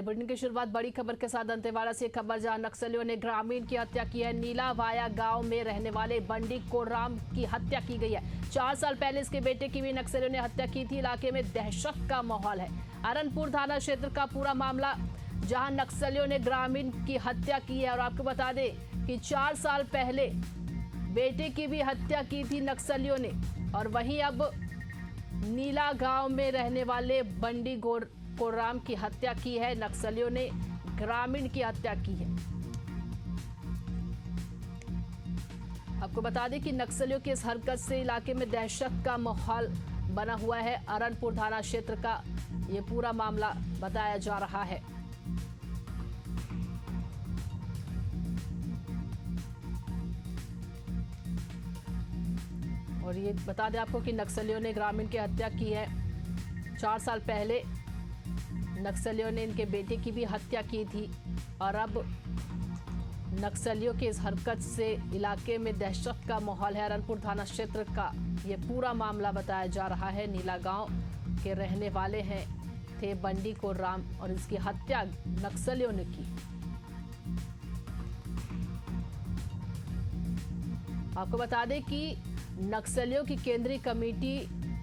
Bulletin की शुरुआत बड़ी खबर के साथ दंतेवाड़ा से खबर, जहां नक्सलियों ने ग्रामीण की हत्या की है। नीलावाया गांव में रहने वाले बंडी कोराम की हत्या की गई है। 4 साल पहले इसके बेटे की भी नक्सलियों ने हत्या की थी। इलाके में दहशत का माहौल है। अरनपुर थाना क्षेत्र का पूरा मामला, जहां नक्सलियों ने ग्रामीण की हत्या की है। और आपको बता दें कि 4 साल पहले बेटे की भी हत्या की थी नक्सलियों ने। और वहीं अब नीला गांव में रहने वाले बंडी कोराम की हत्या की है। नक्सलियों ने ग्रामीण की हत्या की है। आपको बता दें कि नक्सलियों की इस हरकत से इलाके में दहशत का माहौल बना हुआ है। अरनपुर थाना क्षेत्र का ये पूरा मामला बताया जा रहा है। और ये बता दें आपको कि नक्सलियों ने ग्रामीण की हत्या की है। 4 साल पहले नक्सलियों ने इनके बेटे की भी हत्या की थी। और अब नक्सलियों की इस हरकत से इलाके में दहशत का माहौल है। अरनपुर थाना क्षेत्र का ये पूरा मामला बताया जा रहा है। नीला गांव के रहने वाले हैं थे बंडी कोराम और इसकी हत्या नक्सलियों ने की। आपको बता दें कि नक्सलियों की केंद्रीय कमेटी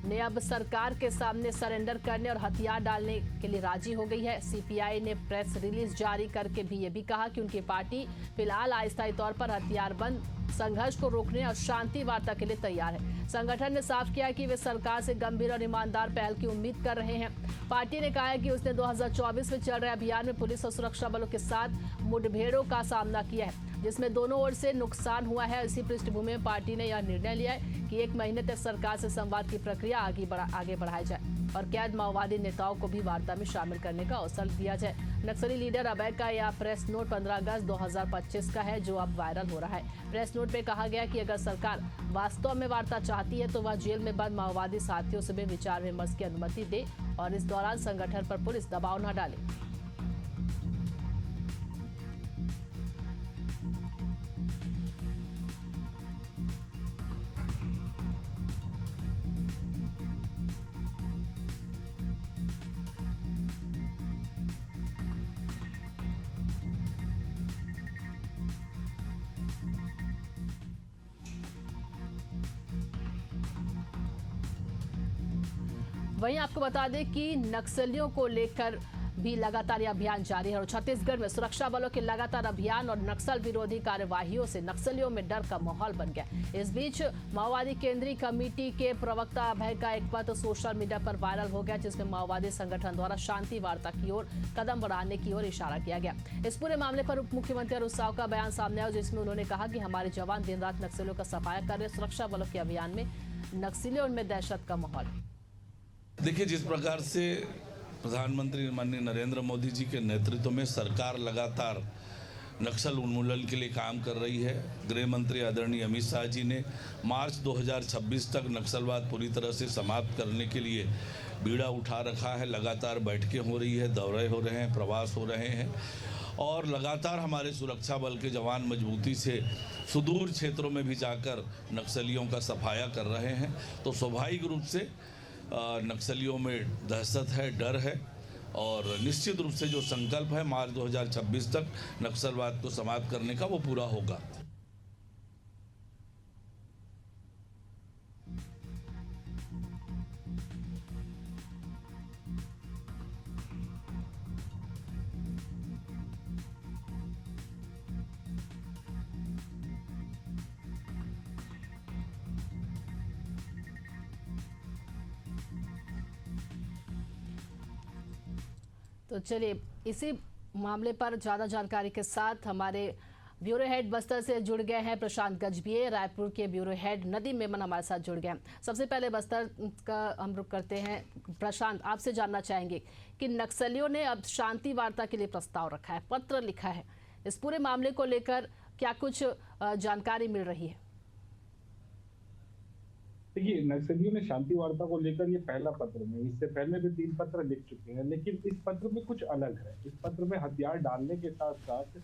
ने अब सरकार के सामने सरेंडर करने और हथियार डालने के लिए राजी हो गई है। सीपीआई ने प्रेस रिलीज जारी करके भी ये भी कहा कि उनकी पार्टी फिलहाल अस्थायी तौर पर हथियारबंद संघर्ष को रोकने और शांति वार्ता के लिए तैयार है। संगठन ने साफ किया कि वे सरकार से गंभीर और ईमानदार पहल की उम्मीद कर रहे हैं। पार्टी ने कहा है कि उसने 2024 में चल रहे अभियान में पुलिस और सुरक्षा बलों के साथ मुठभेड़ों का सामना किया है, जिसमें दोनों ओर से नुकसान हुआ है। इसी पृष्ठभूमि में पार्टी ने यह निर्णय लिया है कि 1 महीने तक सरकार से संवाद की प्रक्रिया आगे बढ़ाई जाए और कैद माओवादी नेताओं को भी वार्ता में शामिल करने का अवसर दिया जाए। नक्सली लीडर अभय का यह प्रेस नोट 15 अगस्त 2025 का है, जो अब वायरल हो रहा है। प्रेस नोट में कहा गया कि अगर सरकार वास्तव में वार्ता चाहती है तो वह जेल में बंद माओवादी साथियों से भी विचार विमर्श की अनुमति दे और इस दौरान संगठन पर पुलिस दबाव न डाले। वहीं आपको बता दें कि नक्सलियों को लेकर भी लगातार यह अभियान जारी है और छत्तीसगढ़ में सुरक्षा बलों के लगातार अभियान और नक्सल विरोधी कार्यवाहियों से नक्सलियों में डर का माहौल बन गया। इस बीच माओवादी केंद्रीय कमेटी के प्रवक्ता अभय का एक पत्र सोशल मीडिया पर वायरल हो गया, जिसमें माओवादी संगठन द्वारा शांति वार्ता की ओर कदम बढ़ाने की ओर इशारा किया गया। इस पूरे मामले पर उप मुख्यमंत्री अरुण साव का बयान सामने आया, जिसमें उन्होंने कहा कि हमारे जवान दिन रात नक्सलियों का सफाया कर रहे। सुरक्षा बलों के अभियान में नक्सलियों में दहशत का माहौल है। देखिए, जिस प्रकार से प्रधानमंत्री माननीय नरेंद्र मोदी जी के नेतृत्व में सरकार लगातार नक्सल उन्मूलन के लिए काम कर रही है। गृह मंत्री आदरणीय अमित शाह जी ने मार्च 2026 तक नक्सलवाद पूरी तरह से समाप्त करने के लिए बीड़ा उठा रखा है। लगातार बैठकें हो रही है, दौरे हो रहे हैं, प्रवास हो रहे हैं और लगातार हमारे सुरक्षा बल के जवान मजबूती से सुदूर क्षेत्रों में भी जाकर नक्सलियों का सफाया कर रहे हैं। तो स्वाभाविक रूप से नक्सलियों में दहशत है, डर है और निश्चित रूप से जो संकल्प है मार्च 2026 तक नक्सलवाद को समाप्त करने का, वो पूरा होगा। तो चलिए, इसी मामले पर ज़्यादा जानकारी के साथ हमारे ब्यूरो हेड बस्तर से जुड़ गए हैं प्रशांत गजभिये। रायपुर के ब्यूरो हेड नदीम मेमन हमारे साथ जुड़ गए हैं। सबसे पहले बस्तर का हम रुख करते हैं। प्रशांत, आपसे जानना चाहेंगे कि नक्सलियों ने अब शांति वार्ता के लिए प्रस्ताव रखा है, पत्र लिखा है। इस पूरे मामले को लेकर क्या कुछ जानकारी मिल रही है? देखिए, नक्सलियों ने शांति वार्ता को लेकर ये पहला पत्र नहीं, इससे पहले भी 3 पत्र लिख चुके हैं, लेकिन इस पत्र में कुछ अलग है। इस पत्र में हथियार डालने के साथ साथ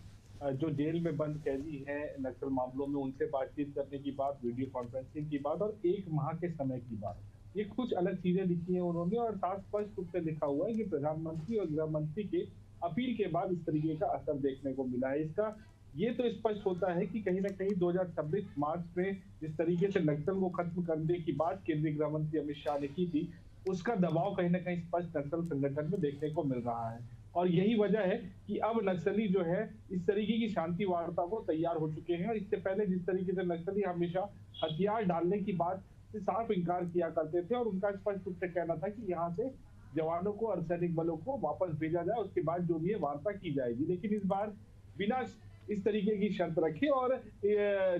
जो जेल में बंद कैदी हैं नक्सल मामलों में, उनसे बातचीत करने की बात, वीडियो कॉन्फ्रेंसिंग की बात और 1 माह के समय की बात, ये कुछ अलग चीजें लिखी हैं उन्होंने। और साफ स्पष्ट रूप से लिखा हुआ है कि प्रधानमंत्री और गृह मंत्री के अपील के बाद इस तरीके का असर देखने को मिला है। इसका ये तो स्पष्ट होता है कि कहीं ना कहीं 2026 मार्च में जिस तरीके से नक्सल को खत्म करने की बात केंद्रीय गृह मंत्री अमित शाह ने की थी, उसका दबाव कहीं ना कहीं स्पष्ट नक्सल संगठन में देखने को मिल रहा है। और यही वजह है कि अब नक्सली जो है इस तरीके की शांति वार्ता को तैयार हो चुके हैं। और इससे पहले जिस तरीके से नक्सली हमेशा हथियार डालने की बात से साफ इनकार किया करते थे और उनका स्पष्ट रूप से कहना था कि यहाँ से जवानों को, अर्धसैनिक बलों को वापस भेजा जाए, उसके बाद जो भी है वार्ता की जाएगी। लेकिन इस बार बिना इस तरीके की शर्त रखे और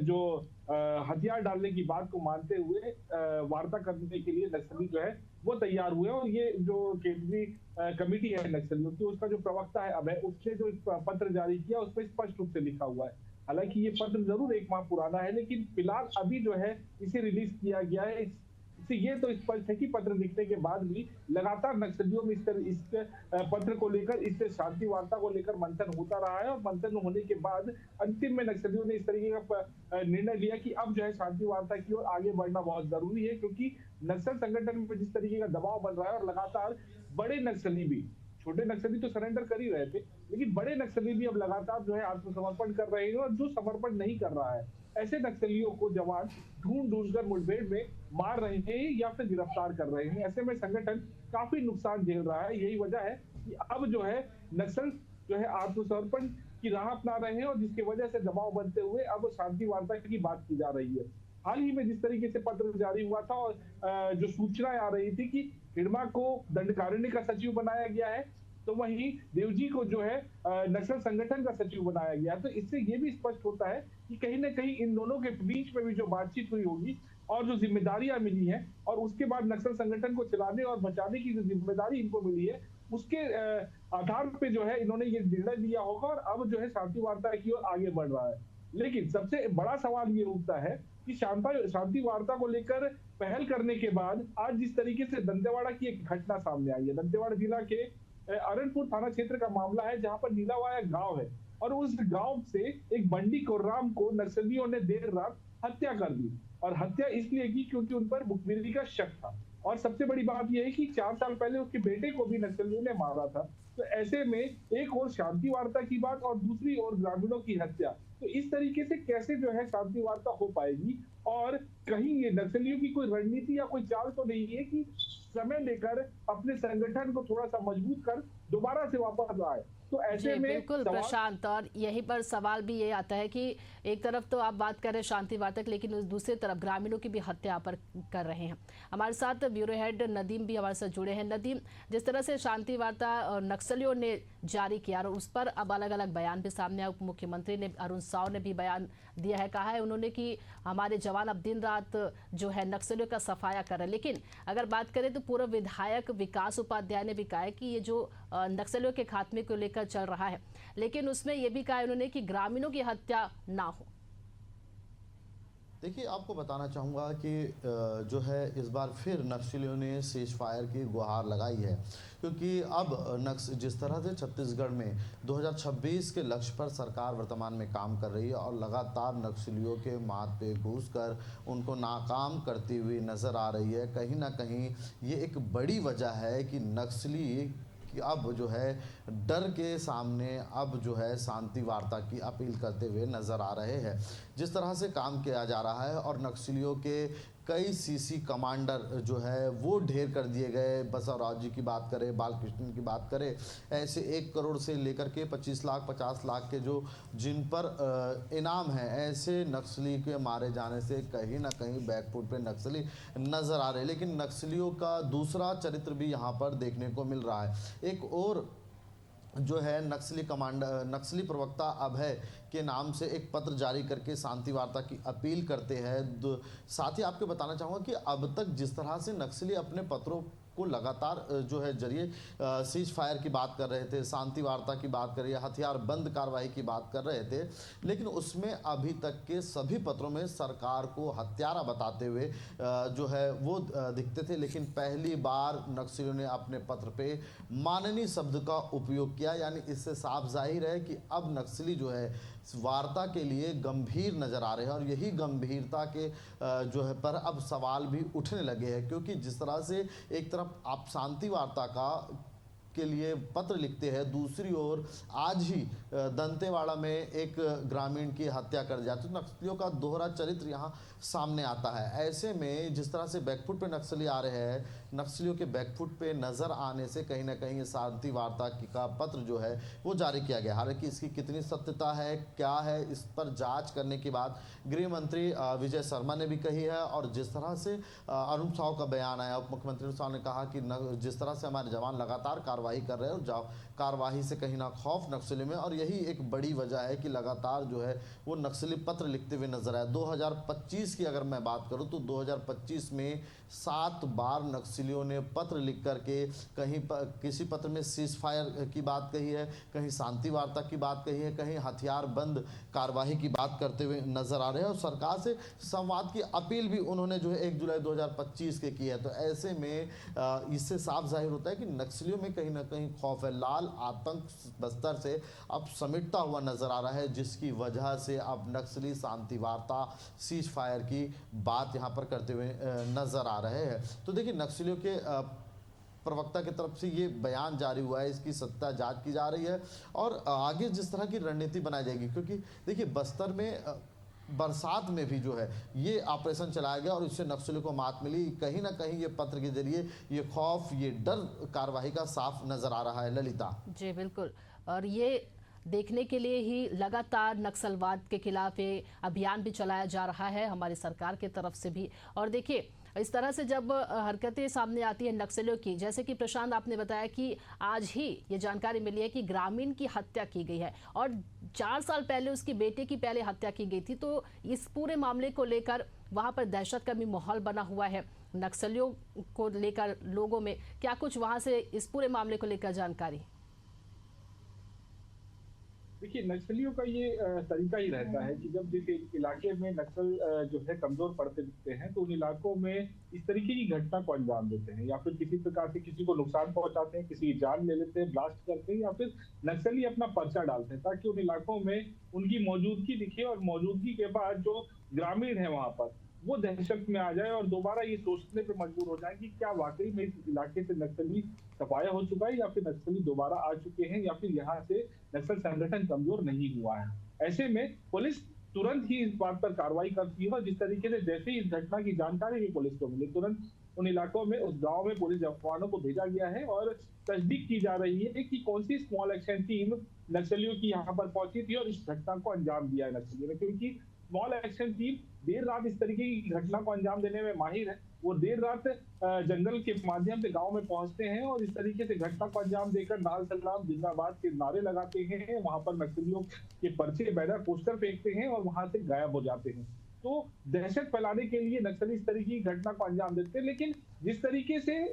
जो हथियार डालने की बात को मानते हुए वार्ता करने के लिए नक्सली जो है वो तैयार हुए। और ये जो केंद्रीय कमेटी है नक्सलियों की, उसका जो प्रवक्ता है अभय, उसने जो पत्र जारी किया उसमें स्पष्ट रूप से लिखा हुआ है। हालांकि ये पत्र जरूर 1 माह पुराना है, लेकिन फिलहाल अभी जो है इसे रिलीज किया गया है। इससे ये तो स्पष्ट है कि पत्र लिखने के बाद भी लगातार नक्सलियों में इस पत्र को लेकर, इस शांति वार्ता को लेकर मंथन होता रहा है। और मंथन होने के बाद अंतिम में नक्सलियों ने इस तरीके का निर्णय लिया कि अब जो है शांति वार्ता की ओर आगे बढ़ना बहुत जरूरी है, क्योंकि नक्सल संगठन में जिस तरीके का दबाव बन रहा है और लगातार बड़े नक्सली भी, छोटे नक्सली तो सरेंडर कर ही रहे थे, लेकिन बड़े नक्सली भी अब लगातार जो है आत्मसमर्पण कर रहे हैं। और जो समर्पण नहीं कर रहा है, ऐसे नक्सलियों को जवान ढूंढ कर मुठभेड़ में मार रहे हैं या फिर गिरफ्तार कर रहे हैं। ऐसे में संगठन काफी नुकसान झेल रहा है। यही वजह है कि अब जो है नक्सल जो है आत्मसमर्पण की राह अपना रहे हैं और जिसकी वजह से दबाव बनते हुए अब शांति वार्ता की बात की जा रही है। हाल ही में जिस तरीके से पत्र जारी हुआ था और जो सूचनाएं आ रही थी कि हिडमा को दंडकारण्य का सचिव बनाया गया है, तो वहीं देवजी को जो है नक्सल संगठन का सचिव बनाया गया। तो इससे ये भी स्पष्ट होता है कि कहीं ना कहीं इन दोनों के बीच में भी जो बातचीत हुई होगी और जो जिम्मेदारियां मिली हैं और उसके बाद नक्सल संगठन को चलाने और बचाने की जो जिम्मेदारी इनको मिली है, उसके आधार पे जो है इन्होंने ये निर्णय लिया होगा और अब जो है शांति वार्ता की ओर आगे बढ़ रहा है। लेकिन सबसे बड़ा सवाल ये उठता है कि शांति वार्ता को लेकर पहल करने के बाद आज जिस तरीके से दंतेवाड़ा की एक घटना सामने आई है, दंतेवाड़ा जिला के अरनपुर थाना क्षेत्र का मामला है, जहां पर नीलावाया गांव है और उस गांव से एक बंडी कोर्राम को नक्सलियों ने देर रात हत्या कर दी। और हत्या इसलिए की क्योंकि उन पर मुखबिरी का शक था। और सबसे बड़ी बात यह है कि 4 साल पहले उसके बेटे को भी नक्सलियों ने मारा था। तो ऐसे में एक और शांति वार्ता की बात और दूसरी ओर ग्रामीणों की हत्या, तो इस तरीके से कैसे जो है शांति वार्ता हो पाएगी? और कहीं ये नक्सलियों की कोई रणनीति या कोई चाल तो नहीं है कि समय लेकर अपने संगठन को थोड़ा सा मजबूत कर दोबारा से वापस आए? तो ऐसे में बिल्कुल प्रशांत, और यहीं पर सवाल भी ये आता है कि एक तरफ तो आप बात कर रहे हैं शांति वार्ता, लेकिन दूसरी तरफ ग्रामीणों की भी हत्या पर कर रहे हैं। हमारे साथ ब्यूरो हेड नदीम भी हमारे साथ जुड़े हैं। नदीम, जिस तरह से शांति वार्ता नक्सलियों ने जारी किया और उस पर अब अलग अलग बयान भी सामने आए, उप मुख्यमंत्री ने अरुण साव ने भी बयान दिया है, कहा है उन्होंने कि हमारे जवान अब दिन रात जो है नक्सलियों का सफाया कर रहे हैं। लेकिन अगर बात करें तो पूर्व विधायक विकास उपाध्याय ने भी कहा है कि ये जो नक्सलियों के खात्मे को लेकर चल रहा है, लेकिन उसमें यह भी कहा उन्होंने कि ग्रामीणों की हत्या ना हो। देखिए, आपको बताना चाहूँगा कि जो है इस बार फिर नक्सलियों ने सीज फायर की गुहार लगाई है, क्योंकि अब जिस तरह से छत्तीसगढ़ में 2026 के लक्ष्य पर सरकार वर्तमान में काम कर रही है और लगातार नक्सलियों के माथ पे घूसकर उनको नाकाम करती हुई नज़र आ रही है, कहीं ना कहीं ये एक बड़ी वजह है कि नक्सली कि अब जो है डर के सामने अब जो है शांति वार्ता की अपील करते हुए नज़र आ रहे हैं। जिस तरह से काम किया जा रहा है और नक्सलियों के कई सीसी कमांडर जो है वो ढेर कर दिए गए। बसवराज जी की बात करें, बालकृष्ण की बात करें, ऐसे 1 करोड़ से लेकर के 25 लाख 50 लाख के जो जिन पर इनाम है, ऐसे नक्सली के मारे जाने से कहीं ना कहीं बैकफुट पे नक्सली नज़र आ रहे हैं। लेकिन नक्सलियों का दूसरा चरित्र भी यहाँ पर देखने को मिल रहा है। एक और जो है नक्सली प्रवक्ता अभय के नाम से एक पत्र जारी करके शांति वार्ता की अपील करते हैं। साथ ही आपको बताना चाहूँगा कि अब तक जिस तरह से नक्सली अपने पत्रों को लगातार जो है जरिए सीज फायर की बात कर रहे थे, शांति वार्ता की बात कर रहे, हथियार बंद कार्रवाई की बात कर रहे थे, लेकिन उसमें अभी तक के सभी पत्रों में सरकार को हत्यारा बताते हुए जो है वो दिखते थे। लेकिन पहली बार नक्सलियों ने अपने पत्र पे माननीय शब्द का उपयोग किया, यानी इससे साफ जाहिर है कि अब नक्सली जो है वार्ता के लिए गंभीर नज़र आ रहे हैं और यही गंभीरता के जो है पर अब सवाल भी उठने लगे हैं, क्योंकि जिस तरह से एक तरफ आप शांति वार्ता का के लिए पत्र लिखते हैं, दूसरी ओर आज ही दंतेवाड़ा में एक ग्रामीण की हत्या कर जाती है। तो नक्सलियों का दोहरा चरित्र यहाँ सामने आता है। ऐसे में जिस तरह से बैकफुट पे नक्सली आ रहे हैं, नक्सलियों के बैकफुट पे नजर आने से कहीं ना कहीं शांति वार्ता का पत्र जो है वो जारी किया गया। हालांकि इसकी कितनी सत्यता है, क्या है, इस पर जांच करने के बाद गृह मंत्री विजय शर्मा ने भी कही है। और जिस तरह से अनुप साहू का बयान आया, उप मुख्यमंत्री अनुप साहू ने कहा कि जिस तरह से हमारे जवान लगातार कार्रवाई कर रहे हैं और कार्रवाई से कहीं ना खौफ नक्सली में, और यही एक बड़ी वजह है कि लगातार जो है वो नक्सली पत्र लिखते हुए नजर आए। 2025 की अगर मैं बात करूं तो 2025 में 7 बार नक्सलियों ने पत्र लिख करके कहीं किसी पत्र में सीज फायर की बात कही है, कहीं शांति वार्ता की बात कही है, कहीं हथियार बंद कार्रवाई की बात करते हुए नजर आ रहे हैं। और सरकार से संवाद की अपील भी उन्होंने जो है 1 जुलाई 2025 के की है। तो ऐसे में इससे साफ जाहिर होता है कि नक्सलियों में कहीं ना कहीं खौफ है। लाल आतंक बस्तर से अब समेटता हुआ नजर आ रहा है, जिसकी वजह से अब नक्सली शांति वार्ता, सीज फायर की बात यहाँ पर करते हुए नजर आ रहे हैं। तो देखिए, नक्सलियों के प्रवक्ता की तरफ से ये बयान जारी हुआ है, इसकी सत्ता जांच की जा रही है और आगे जिस तरह की रणनीति बनाई जाएगी, क्योंकि देखिए बस्तर में बरसात में भी जो है ये ऑपरेशन चलाया गया और इससे नक्सलियों को मात मिली। कहीं ना कहीं ये पत्र के जरिए ये खौफ, ये डर कार्रवाई का साफ नजर आ रहा है। ललिता जी बिल्कुल, और ये देखने के लिए ही लगातार नक्सलवाद के खिलाफ ये अभियान भी चलाया जा रहा है हमारी सरकार की तरफ से भी। और देखिए, इस तरह से जब हरकतें सामने आती है नक्सलियों की, जैसे कि प्रशांत आपने बताया कि आज ही ये जानकारी मिली है कि ग्रामीण की हत्या की गई है और 4 साल पहले उसकी बेटे की पहले हत्या की गई थी। तो इस पूरे मामले को लेकर वहां पर दहशत का भी माहौल बना हुआ है। नक्सलियों को लेकर लोगों में क्या कुछ वहां से इस पूरे मामले को लेकर जानकारी? देखिए, नक्सलियों का ये तरीका ही रहता है कि जब जिस इलाके में नक्सल जो है कमजोर पड़ते दिखते हैं तो उन इलाकों में इस तरीके की घटना को अंजाम देते हैं, या फिर किसी प्रकार से किसी को नुकसान पहुंचाते हैं, किसी की जान ले लेते हैं, ब्लास्ट करते हैं, या फिर नक्सली अपना पर्चा डालते हैं ताकि उन इलाकों में उनकी मौजूदगी दिखे और मौजूदगी के बाद जो ग्रामीण है वहां पर वो दहशत में आ जाए और दोबारा ये सोचने पर मजबूर हो जाए कि क्या वाकई में इस इलाके से नक्सली सफाया हो चुका है या फिर नक्सली दोबारा आ चुके हैं या फिर यहाँ से नक्सल संगठन कमजोर नहीं हुआ है। ऐसे में पुलिस तुरंत ही इस बात पर कार्रवाई करती है और जिस तरीके से जैसे ही इस घटना की जानकारी भी पुलिस को मिली, तुरंत उन इलाकों में, उस गांव में पुलिस जवानों को भेजा गया है और तस्दीक की जा रही है कि कौन सी स्मॉल एक्शन टीम नक्सलियों की यहाँ पर पहुंची थी और इस घटना को अंजाम दिया है नक्सलियों ने। क्योंकि स्मॉल एक्शन टीम देर रात इस तरीके की घटना को अंजाम देने में माहिर है। वो देर रात जंगल के माध्यम से गांव में पहुंचते हैं और इस तरीके से घटना को अंजाम देकर लाल सलाम जिंदाबाद के नारे लगाते हैं, वहां पर नक्सलियों के पर्चे, बैनर, पोस्टर फेंकते हैं और वहां से गायब हो जाते हैं। तो दहशत फैलाने के लिए नक्सली इस तरीके की घटना को अंजाम देते हैं। लेकिन जिस तरीके से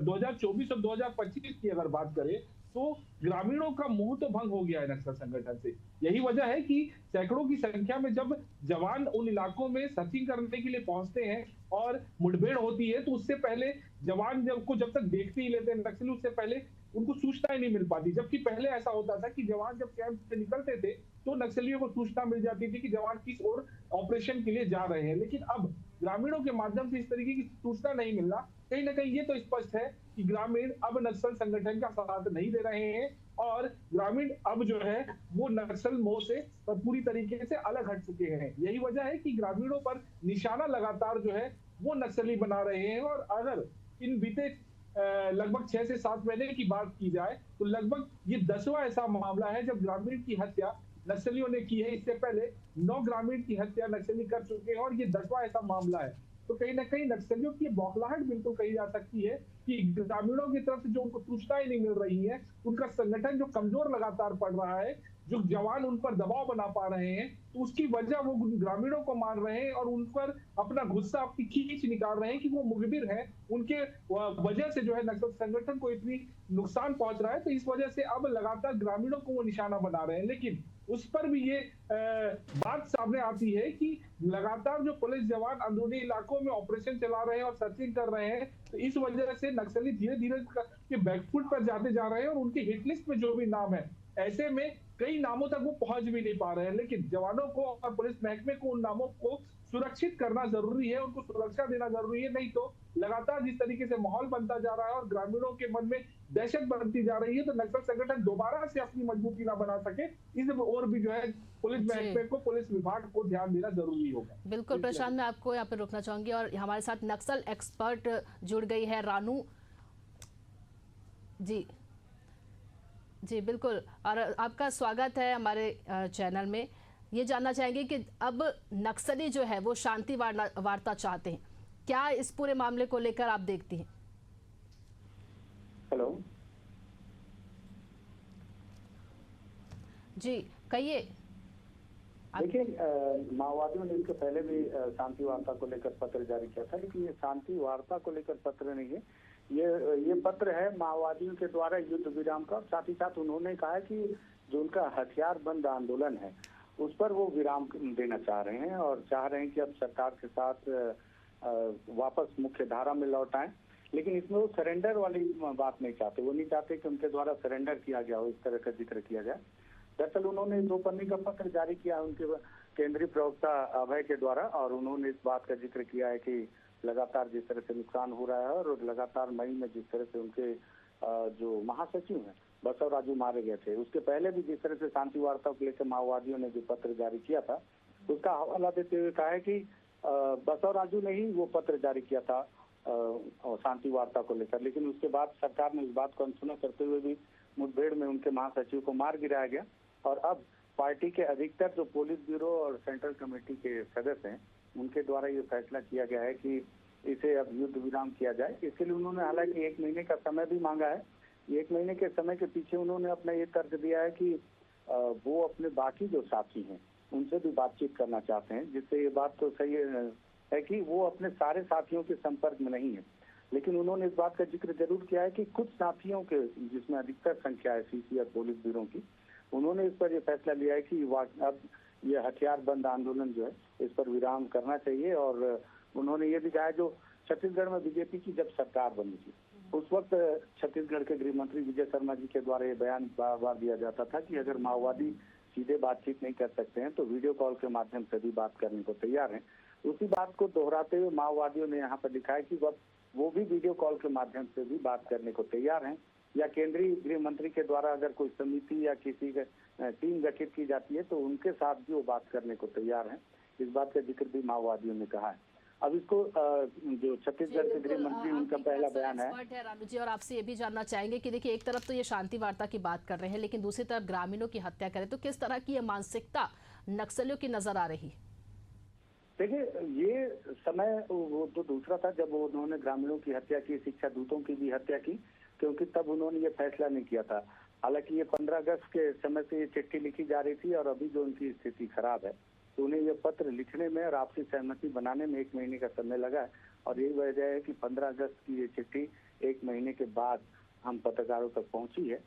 2024 और 2025 की अगर बात करें तो ग्रामीणों का मुंह तो भंग हो गया है नक्सल संगठन से। यही वजह है कि सैकड़ों की संख्या में जब जवान उन इलाकों में सर्चिंग करने के लिए पहुंचते हैं और मुठभेड़ होती है तो उससे पहले जवान जब तक देखते ही लेते हैं नक्सली, उससे पहले उनको सूचना ही नहीं मिल पाती। जबकि पहले ऐसा होता था कि जवान जब कैंप से निकलते थे तो नक्सलियों को सूचना मिल जाती थी कि जवान किस ओर ऑपरेशन के लिए जा रहे हैं। लेकिन अब ग्रामीणों के माध्यम से इस तरीके की सूचना नहीं मिलना, कहीं ना कहीं ये तो स्पष्ट है कि ग्रामीण अब नक्सल संगठन का साथ नहीं दे रहे हैं और ग्रामीण अब जो है वो नक्सल मोह से पूरी तरीके से अलग हट चुके हैं। यही वजह है कि ग्रामीणों पर निशाना लगातार जो है वो नक्सली बना रहे हैं। और अगर इन बीते लगभग 6 से 7 महीने की बात की जाए तो लगभग ये 10वां ऐसा मामला है जब ग्रामीण की हत्या नक्सलियों ने की है। इससे पहले 9 ग्रामीण की हत्या नक्सली कर चुके हैं और ये 10वां ऐसा मामला है। तो कहीं ना कहीं नक्सलियों की बौखलाहट बिल्कुल कही जा सकती है कि ग्रामीणों की तरफ से जो उनको सूचनाएं नहीं मिल रही है, उनका संगठन जो कमजोर लगातार पड़ रहा है, जो जवान उन पर दबाव बना पा रहे हैं, तो उसकी वजह वो ग्रामीणों को मार रहे हैं और उन पर अपना गुस्सा, अपनी खींच निकाल रहे हैं कि वो मुखबिर हैं, उनके वजह से जो है नक्सल संगठन को इतनी नुकसान पहुंच रहा है। तो इस वजह से अब लगातार ग्रामीणों को वो निशाना बना रहे हैं। लेकिन उस पर भी ये बात सामने आती है कि लगातार जो पुलिस जवान अंदरूनी इलाकों में ऑपरेशन चला रहे हैं और सर्चिंग कर रहे हैं, तो इस वजह से नक्सली धीरे धीरे के बैकफुट पर जाते जा रहे हैं और उनके हिट लिस्ट में जो भी नाम है ऐसे में कई नामों तक वो पहुंच भी नहीं पा रहे हैं। लेकिन जवानों को और पुलिस महकमे को उन नामों को सुरक्षित करना जरूरी है, उनको सुरक्षा देना जरूरी है। नहीं तो लगातार जिस तरीके से माहौल बनता जा रहा है और ग्रामीणों के मन में दहशत बनती जा रही है, तो नक्सल संगठन दोबारा से अपनी मजबूती ना बना सके, इस और भी जो है पुलिस महकमे को, पुलिस विभाग को ध्यान देना जरूरी होगा। बिल्कुल प्रशांत, मैं आपको यहाँ पे रोकना चाहूंगी और हमारे साथ नक्सल एक्सपर्ट जुड़ गई है रानू जी। जी बिल्कुल, और आपका स्वागत है हमारे चैनल में। ये जानना चाहेंगे कि अब नक्सली जो है वो शांति वार्ता चाहते हैं, क्या इस पूरे मामले को लेकर आप देखती हैं? हेलो जी कहिए। देखिए, माओवादियों ने इसके पहले भी शांति वार्ता को लेकर पत्र जारी किया था, लेकिन ये शांति वार्ता को लेकर पत्र नहीं है, ये पत्र है माओवादियों के द्वारा युद्ध विराम का। साथ ही साथ उन्होंने कहा है कि जो उनका हथियार बंद आंदोलन है उस पर वो विराम देना चाह रहे हैं और चाह रहे हैं कि अब सरकार के साथ वापस मुख्य धारा में लौट आए। लेकिन इसमें वो सरेंडर वाली बात नहीं चाहते, वो नहीं चाहते कि उनके द्वारा सरेंडर किया गया हो, इस तरह का जिक्र किया जाए। दरअसल उन्होंने 2 पन्ने का पत्र जारी किया उनके केंद्रीय प्रवक्ता अभय के द्वारा, और उन्होंने इस बात का जिक्र किया है कि लगातार जिस तरह से नुकसान हो रहा है और लगातार मई में जिस तरह से उनके जो महासचिव हैं बसव राजू मारे गए थे, उसके पहले भी जिस तरह से शांति वार्ता को लेकर माओवादियों ने जो पत्र जारी किया था उसका हवाला देते हुए कहा है कि बसव राजू ने ही वो पत्र जारी किया था शांति वार्ता को लेकर। लेकिन उसके बाद सरकार ने इस बात को अनसुना करते हुए भी मुठभेड़ में उनके महासचिव को मार गिराया गया और अब पार्टी के अधिकतर जो पुलिस ब्यूरो और सेंट्रल कमेटी के सदस्य हैं उनके द्वारा ये फैसला किया गया है कि इसे अब युद्ध विराम किया जाए। इसके लिए उन्होंने हालांकि 1 महीने का समय भी मांगा है। 1 महीने के समय के पीछे उन्होंने अपना ये तर्क दिया है कि वो अपने बाकी जो साथी हैं उनसे भी बातचीत करना चाहते हैं, जिससे ये बात तो सही है कि वो अपने सारे साथियों के संपर्क में नहीं है। लेकिन उन्होंने इस बात का जिक्र जरूर किया है कि कुछ साथियों के, जिसमें अधिकतर संख्या है सीसी और पुलिस ब्यूरो की, उन्होंने इस पर यह फैसला लिया है कि अब ये हथियार बंद आंदोलन जो है इस पर विराम करना चाहिए। और उन्होंने ये भी कहा, जो छत्तीसगढ़ में बीजेपी की जब सरकार बनी थी उस वक्त छत्तीसगढ़ के गृह मंत्री विजय शर्मा जी के द्वारा ये बयान बार बार दिया जाता था कि अगर माओवादी सीधे बातचीत नहीं कर सकते हैं तो वीडियो कॉल के माध्यम से भी बात करने को तैयार हैं। उसी बात को दोहराते हुए माओवादियों ने यहाँ पर लिखा है कि वो भी वीडियो कॉल के माध्यम से भी बात करने को तैयार हैं, या केंद्रीय गृह मंत्री के द्वारा अगर कोई समिति या किसी टीम गठित की जाती है तो उनके साथ भी वो बात करने को तैयार हैं। इस बात का जिक्र भी माओवादियों ने कहा है। अब इसको जो छत्तीसगढ़ के गृह मंत्री उनका पहला बयान है रानू जी, और आपसे ये भी जानना चाहेंगे कि देखिए, एक तरफ तो ये शांति वार्ता की बात कर रहे हैं लेकिन दूसरी तरफ ग्रामीणों की हत्या करें, तो किस तरह की ये मानसिकता नक्सलियों की नजर आ रही? देखिए, ये समय वो तो दूसरा था जब उन्होंने ग्रामीणों की हत्या की, शिक्षा दूतों की भी हत्या की, क्योंकि तब उन्होंने ये फैसला नहीं किया था। हालांकि ये 15 अगस्त के समय से ये चिट्ठी लिखी जा रही थी और अभी जो उनकी स्थिति खराब है तो उन्हें ये पत्र लिखने में और आपसी सहमति बनाने में 1 महीने का समय लगा है। और यही वजह है कि 15 अगस्त की ये चिट्ठी 1 महीने के बाद हम पत्रकारों तक पहुंची है।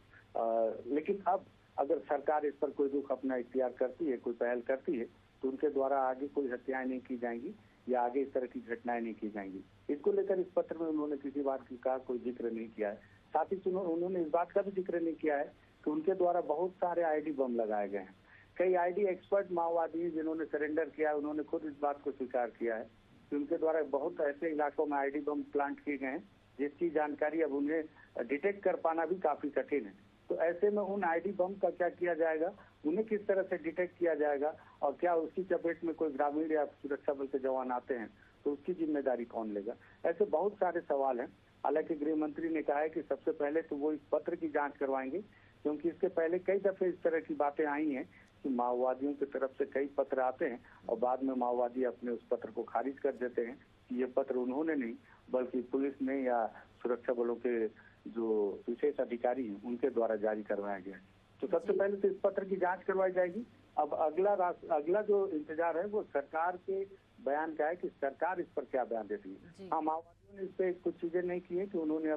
लेकिन अब अगर सरकार इस पर कोई रुख अपना इख्तियार करती है, कोई पहल करती है, तो उनके द्वारा आगे कोई हत्याएं नहीं की जाएंगी या आगे इस तरह की घटनाएं नहीं की जाएंगी। इसको लेकर इस पत्र में उन्होंने किसी बात का कोई जिक्र नहीं किया है। साथ ही उन्होंने इस बात का भी जिक्र नहीं किया है कि उनके द्वारा बहुत सारे आईडी बम लगाए गए हैं। कई आईडी एक्सपर्ट माओवादी जिन्होंने सरेंडर किया, उन्होंने खुद इस बात को स्वीकार किया है कि उनके द्वारा बहुत ऐसे इलाकों में आईडी बम प्लांट किए गए हैं जिसकी जानकारी अब उन्हें डिटेक्ट कर पाना भी काफी कठिन है। तो ऐसे में उन आईडी बम का क्या किया जाएगा, उन्हें किस तरह से डिटेक्ट किया जाएगा, और क्या उसकी चपेट में कोई ग्रामीण या सुरक्षा बल के जवान आते हैं तो उसकी जिम्मेदारी कौन लेगा? ऐसे बहुत सारे सवाल हैं। हालांकि गृह मंत्री ने कहा है कि सबसे पहले तो वो इस पत्र की जांच करवाएंगे, क्योंकि इसके पहले कई दफे इस तरह की बातें आई हैं कि माओवादियों की तरफ से कई पत्र आते हैं और बाद में माओवादी अपने उस पत्र को खारिज कर देते हैं कि ये पत्र उन्होंने नहीं बल्कि पुलिस ने या सुरक्षा बलों के जो विशेष अधिकारी हैं उनके द्वारा जारी करवाया गया है। तो सबसे पहले तो इस पत्र की जांच करवाई जाएगी। अब अगला जो इंतजार है वो सरकार के बयान का है कि सरकार इस पर क्या बयान देती है। हाँ, माओवादियों ने इस पर कुछ चीजें नहीं की है कि उन्होंने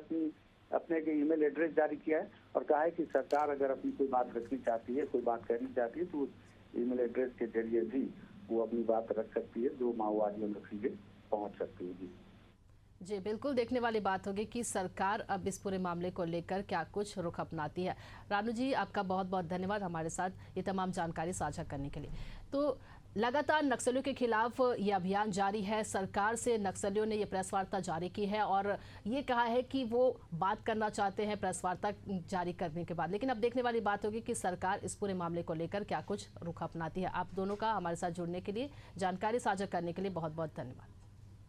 अपने ईमेल एड्रेस जारी किया है और कहा है कि सरकार अगर अपनी कोई बात रखनी चाहती है, कोई बात कहनी चाहती है, तो उस ईमेल एड्रेस के जरिए भी वो अपनी बात रख सकती है, जो माओवादियों तक सीधे पहुंच सकती है। जी जी बिल्कुल, देखने वाली बात होगी कि सरकार अब इस पूरे मामले को लेकर क्या कुछ रुख अपनाती है। रानू जी, आपका बहुत बहुत धन्यवाद हमारे साथ ये तमाम जानकारी साझा करने के लिए। तो लगातार नक्सलियों के खिलाफ ये अभियान जारी है। सरकार से नक्सलियों ने ये प्रेस वार्ता जारी की है और ये कहा है कि वो बात करना चाहते हैं प्रेस वार्ता जारी करने के बाद। लेकिन अब देखने वाली बात होगी कि सरकार इस पूरे मामले को लेकर क्या कुछ रुख अपनाती है। आप दोनों का हमारे साथ जुड़ने के लिए, जानकारी साझा करने के लिए बहुत बहुत धन्यवाद।